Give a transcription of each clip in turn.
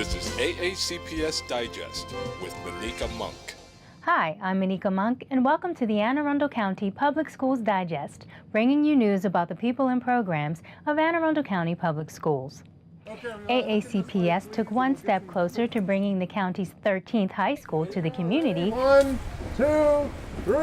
This is AACPS Digest with Monica Monk. Hi, I'm Monica Monk, and welcome to the Anne Arundel County Public Schools Digest, bringing you news about the people and programs of Anne Arundel County Public Schools. AACPS took one step closer to bringing the county's 13th high school to the community. 1, 2, 3.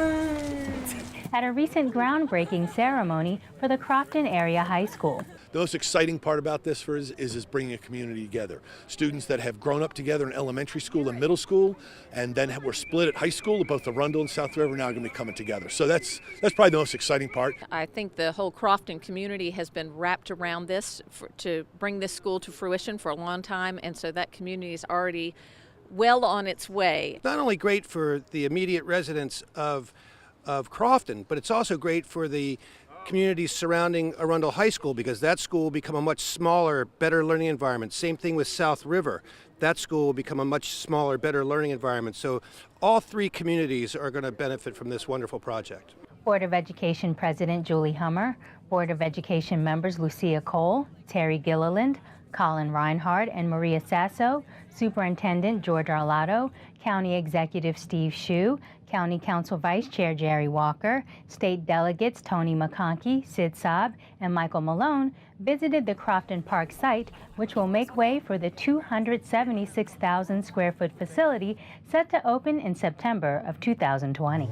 At a recent groundbreaking ceremony for the Crofton Area High School. The most exciting part about this is bringing a community together. Students that have grown up together in elementary school and middle school, and then were split at high school, both Arundel and South River, now going to be coming together. So that's probably the most exciting part. I think the whole Crofton community has been wrapped around this to bring this school to fruition for a long time, and so that community is already well on its way. Not only great for the immediate residents of Crofton, but it's also great for the communities surrounding Arundel High School, because that school will become a much smaller, better learning environment. Same thing with South River. That school will become a much smaller, better learning environment. So all three communities are going to benefit from this wonderful project. Board of Education President Julie Hummer, Board of Education members Lucia Cole, Terry Gilliland, Colin Reinhardt, and Maria Sasso, Superintendent George Arlotto, County Executive Steve Shue, County Council Vice Chair Jerry Walker, State Delegates Tony McConkey, Sid Saab, and Michael Malone visited the Crofton Park site, which will make way for the 276,000 square foot facility set to open in September of 2020.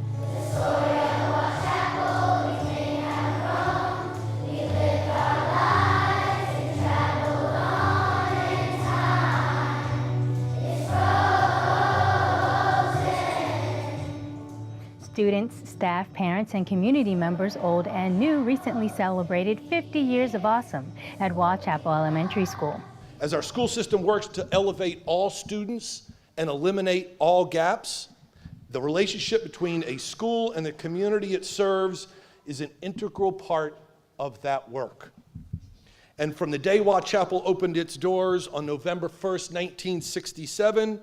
Students, staff, parents, and community members, old and new, recently celebrated 50 years of awesome at Wall Chapel Elementary School. As our school system works to elevate all students and eliminate all gaps, the relationship between a school and the community it serves is an integral part of that work. And from the day Wall Chapel opened its doors on November 1st, 1967,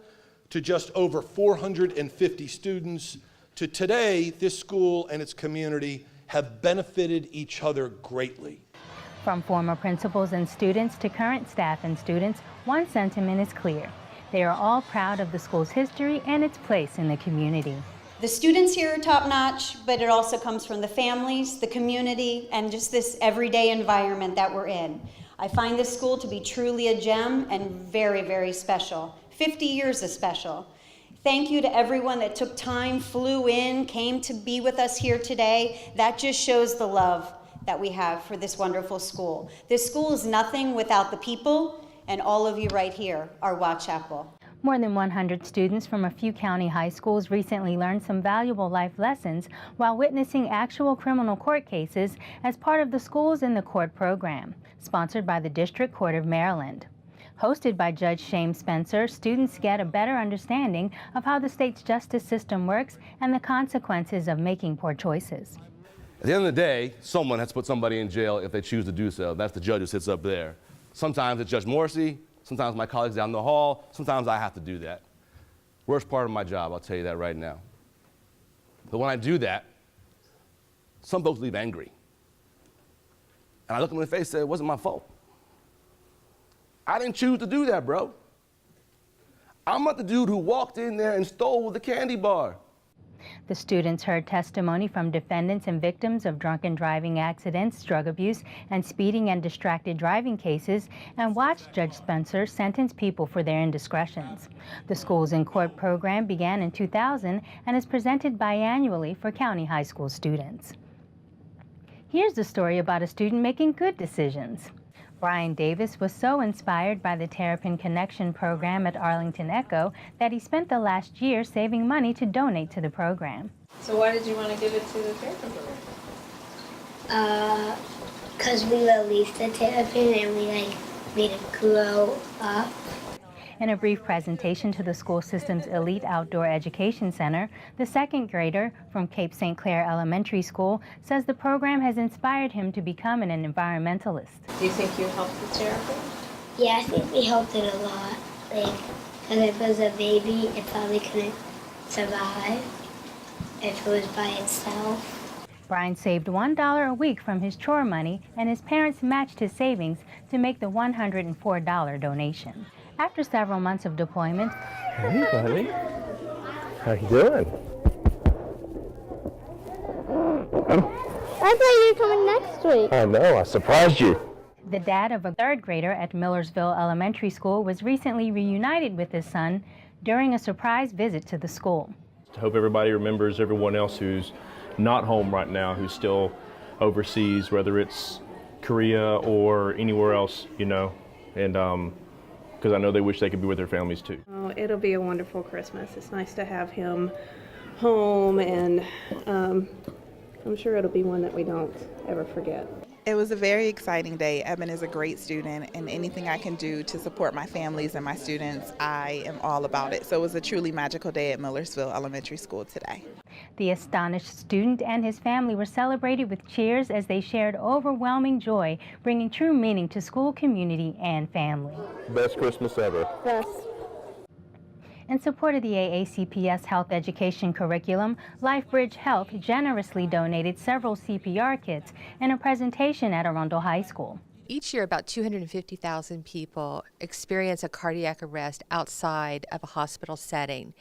to just over 450 students, to today, this school and its community have benefited each other greatly. From former principals and students to current staff and students, one sentiment is clear. They are all proud of the school's history and its place in the community. The students here are top-notch, but it also comes from the families, the community, and just this everyday environment that we're in. I find this school to be truly a gem and very, very special. 50 years is special. Thank you to everyone that took time, flew in, came to be with us here today. That just shows the love that we have for this wonderful school. This school is nothing without the people, and all of you right here are Wall Chapel. More than 100 students from a few county high schools recently learned some valuable life lessons while witnessing actual criminal court cases as part of the Schools in the Court program, sponsored by the District Court of Maryland. Hosted by Judge Shane Spencer, students get a better understanding of how the state's justice system works and the consequences of making poor choices. At the end of the day, someone has to put somebody in jail if they choose to do so. That's the judge who sits up there. Sometimes it's Judge Morrissey, sometimes my colleagues down the hall, sometimes I have to do that. Worst part of my job, I'll tell you that right now. But when I do that, some folks leave angry. And I look them in the face and say, it wasn't my fault. I didn't choose to do that, bro. I'm not the dude who walked in there and stole the candy bar. The students heard testimony from defendants and victims of drunken driving accidents, drug abuse, and speeding and distracted driving cases, and watched Judge Spencer sentence people for their indiscretions. The Schools in Court program began in 2000 and is presented biannually for county high school students. Here's a story about a student making good decisions. Brian Davis was so inspired by the Terrapin Connection program at Arlington Echo that he spent the last year saving money to donate to the program. So why did you want to give it to the Terrapin program? Because we released the Terrapin and we made it grow up. In a brief presentation to the school system's elite outdoor education center, the second grader from Cape St. Clair Elementary School says the program has inspired him to become an environmentalist. Do you think you helped the Terrapin? Yeah, I think we helped it a lot. Because if it was a baby, it probably couldn't survive if it was by itself. Brian saved $1 a week from his chore money, and his parents matched his savings to make the $104 donation. After several months of deployment, Hey, buddy. How you doing? I thought you were coming next week. I know, I surprised you. the dad of a third grader at Millersville Elementary School was recently reunited with his son during a surprise visit to the school. I hope everybody remembers everyone else who's not home right now, who's still overseas, whether it's Korea or anywhere else, you know, and because I know they wish they could be with their families too. Oh, it'll be a wonderful Christmas. It's nice to have him home, and I'm sure it'll be one that we don't ever forget. It was a very exciting day. Eben is a great student, and anything I can do to support my families and my students, I am all about it. So it was a truly magical day at Millersville Elementary School today. The astonished student and his family were celebrated with cheers as they shared overwhelming joy, bringing true meaning to school, community, and family. Best Christmas ever. Yes. In support of the AACPS health education curriculum, LifeBridge Health generously donated several CPR kits in a presentation at Arundel High School. Each year, about 250,000 people experience a cardiac arrest outside of a hospital setting.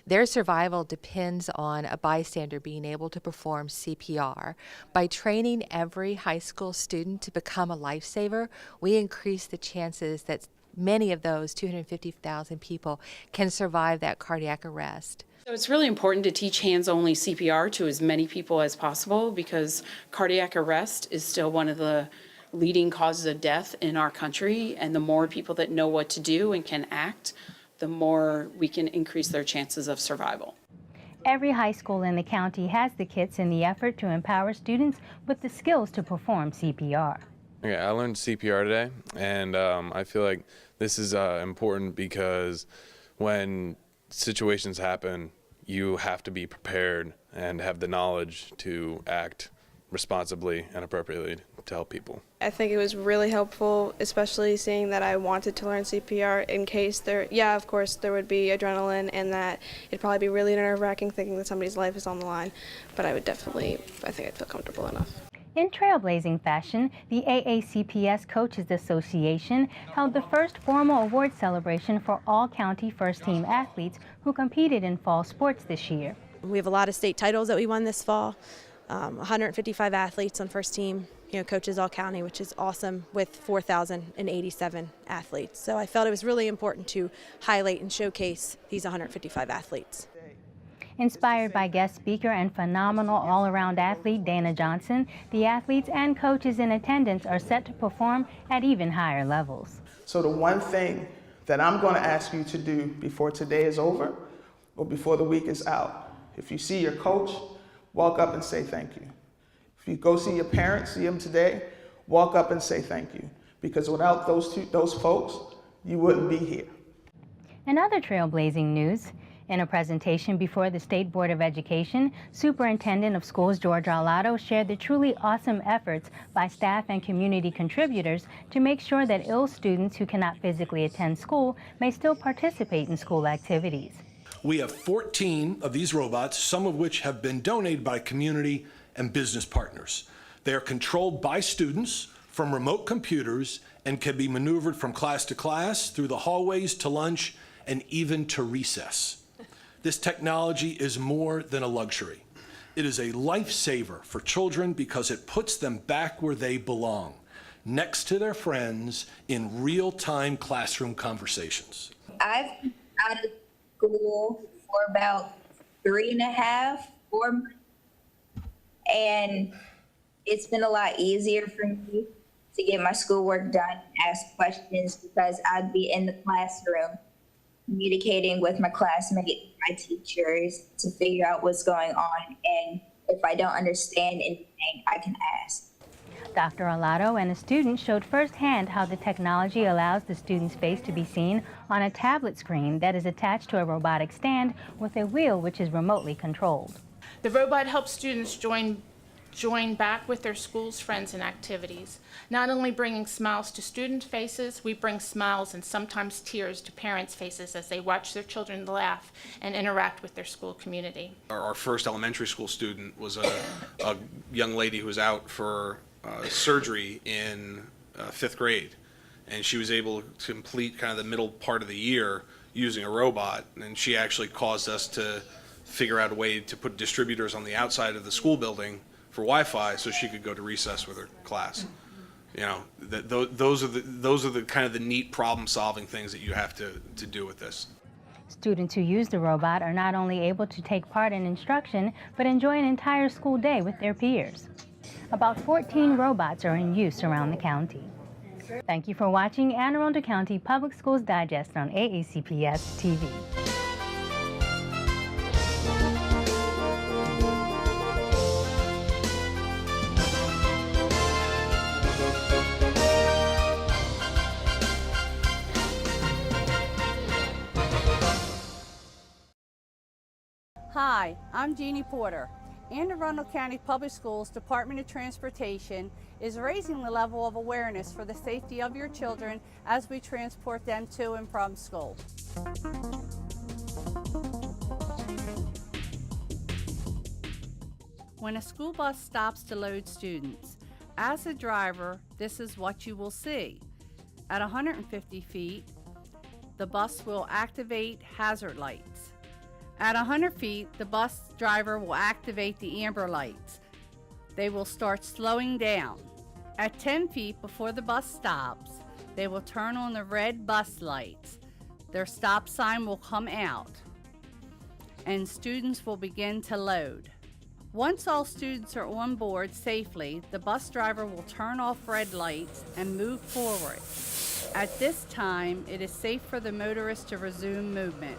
Their survival depends on a bystander being able to perform CPR. By training every high school student to become a lifesaver, we increase the chances that many of those 250,000 people can survive that cardiac arrest. So it's really important to teach hands-only CPR to as many people as possible, because cardiac arrest is still one of the leading causes of death in our country, and the more people that know what to do and can act, the more we can increase their chances of survival. Every high school in the county has the kits in the effort to empower students with the skills to perform CPR. Okay, I learned CPR today, and I feel like this is important because when situations happen, you have to be prepared and have the knowledge to act responsibly and appropriately to help people. I think it was really helpful, especially seeing that I wanted to learn CPR in case of course there would be adrenaline, and that it'd probably be really nerve-wracking thinking that somebody's life is on the line, but I think I'd feel comfortable enough. In trailblazing fashion, the AACPS Coaches Association held the first formal award celebration for all county first team athletes who competed in fall sports this year. We have a lot of state titles that we won this fall, 155 athletes on first team, coaches all county, which is awesome, with 4,087 athletes. So I felt it was really important to highlight and showcase these 155 athletes. Inspired by guest speaker and phenomenal all-around athlete Dana Johnson, the athletes and coaches in attendance are set to perform at even higher levels. So the one thing that I'm going to ask you to do before today is over or before the week is out, if you see your coach, walk up and say thank you. If you go see your parents, see them today, walk up and say thank you. Because without those folks, you wouldn't be here. In other trailblazing news, in a presentation before the State Board of Education, Superintendent of Schools George Arlotto shared the truly awesome efforts by staff and community contributors to make sure that ill students who cannot physically attend school may still participate in school activities. We have 14 of these robots, some of which have been donated by community and business partners. They are controlled by students from remote computers and can be maneuvered from class to class, through the hallways to lunch, and even to recess. This technology is more than a luxury. It is a lifesaver for children because it puts them back where they belong, next to their friends in real-time classroom conversations. I've been out of school for about 3.5, 4 months, and it's been a lot easier for me to get my schoolwork done, ask questions, because I'd be in the classroom communicating with my classmates, my teachers, to figure out what's going on, and if I don't understand anything, I can ask. Dr. Arlotto and a student showed firsthand how the technology allows the student's face to be seen on a tablet screen that is attached to a robotic stand with a wheel which is remotely controlled. The robot helps students join back with their school's friends and activities. Not only bringing smiles to student faces, we bring smiles and sometimes tears to parents' faces as they watch their children laugh and interact with their school community. Our first elementary school student was a young lady who was out for surgery in 5th grade. and she was able to complete kind of the middle part of the year using a robot, and she actually caused us to figure out a way to put distributors on the outside of the school building for Wi-Fi so she could go to recess with her class. You know, those are the kind of the neat problem-solving things that you have to do with this. Students who use the robot are not only able to take part in instruction, but enjoy an entire school day with their peers. About 14 robots are in use around the county. Thank you for watching Anne Arundel County Public Schools Digest on AACPS-TV. Hi, I'm Jeannie Porter. Anne Arundel County Public Schools Department of Transportation is raising the level of awareness for the safety of your children as we transport them to and from school. When a school bus stops to load students, as a driver, this is what you will see. At 150 feet, the bus will activate hazard lights. At 100 feet, the bus driver will activate the amber lights. They will start slowing down. At 10 feet before the bus stops, they will turn on the red bus lights. Their stop sign will come out, and students will begin to load. Once all students are on board safely, the bus driver will turn off red lights and move forward. At this time, it is safe for the motorist to resume movement.